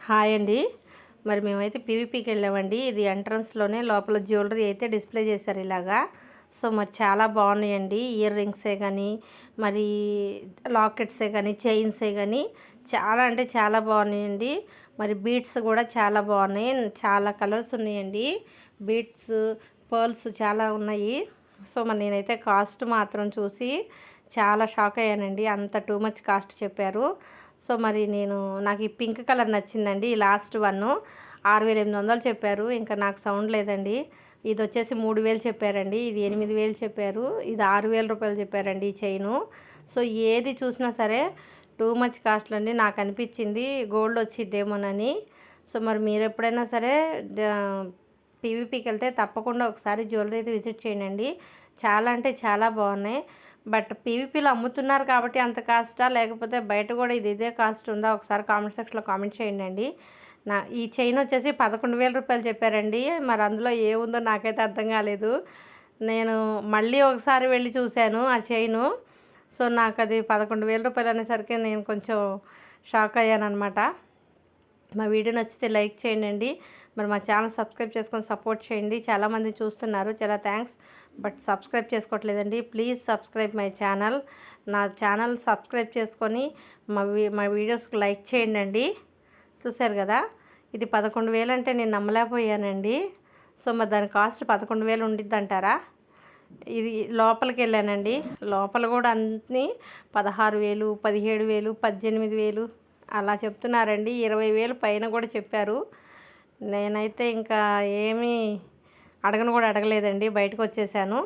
Hi అండి. మరి మేమైతే పీవీపీకి వెళ్ళామండి. ఇది ఎంట్రన్స్లోనే లోపల జ్యువెలరీ అయితే డిస్ప్లే చేశారు ఇలాగా. సో మరి చాలా బాగున్నాయండి. ఇయర్ రింగ్సే కానీ, మరి లాకెట్సే కానీ, చైన్సే కానీ చాలా అంటే చాలా బాగున్నాయండి. మరి బీడ్స్ కూడా చాలా బాగున్నాయి. చాలా కలర్స్ ఉన్నాయండి. బీడ్స్, పర్ల్స్ చాలా ఉన్నాయి. సో మరి నేనైతే కాస్ట్ మాత్రం చూసి చాలా షాక్ అయ్యానండి. అంత టూ మచ్ కాస్ట్ చెప్పారు. సో మరి నాకు ఈ పింక్ కలర్ నచ్చిందండి. ఈ లాస్ట్ వన్ 6800 చెప్పారు. ఇంకా నాకు సౌండ్ లేదండి. ఇది వచ్చేసి 3000 చెప్పారండి. ఇది 8000 చెప్పారు. ఇది 6000 రూపాయలు చెప్పారండి ఈ చైను. సో ఏది చూసినా సరే టూ మచ్ కాస్ట్లు అండి. నాకు అనిపించింది గోల్డ్ వచ్చిద్దేమోనని. సో మరి మీరు ఎప్పుడైనా సరే పీవీపీకి వెళ్తే తప్పకుండా ఒకసారి జ్యువెలరీ అయితే విజిట్ చేయండి. చాలా అంటే చాలా బాగున్నాయి. బట్ పీవీపీలో అమ్ముతున్నారు కాబట్టి అంత కాస్టా, లేకపోతే బయట కూడా ఇదే కాస్ట్ ఉందా ఒకసారి కామెంట్ సెక్షన్లో కామెంట్ చేయండి. ఈ చైన్ వచ్చేసి 11,000 రూపాయలు చెప్పారండి. మరి అందులో ఏముందో నాకైతే అర్థం కాలేదు. నేను మళ్ళీ ఒకసారి వెళ్ళి చూశాను ఆ చైను. సో నాకు అది 11,000 రూపాయలు అనేసరికి నేను కొంచెం షాక్ అయ్యాను అనమాట. మా వీడియో నచ్చితే లైక్ చేయండి. మరి మా ఛానల్ సబ్స్క్రైబ్ చేసుకొని సపోర్ట్ చేయండి. చాలామంది చూస్తున్నారు, చాలా థ్యాంక్స్. బట్ సబ్స్క్రైబ్ చేసుకోవట్లేదండి. Please subscribe my channel. నా ఛానల్ సబ్స్క్రైబ్ చేసుకొని మా వీడియోస్కి లైక్ చేయండి. చూశారు కదా, ఇది 11,000 అంటే నేను నమ్మలేకపోయానండి. సో మరి దాని కాస్ట్ 11,000 ఉండిద్ది అంటారా? ఇది లోపలికి వెళ్ళానండి. లోపల కూడా అన్నీ 16,000, 17,000, 18,000 అలా చెప్తున్నారండి. 20,000 పైన కూడా చెప్పారు. నేనైతే ఇంకా ఏమీ అడగను కూడా అడగలేదండి. బయటకు వచ్చేసాను.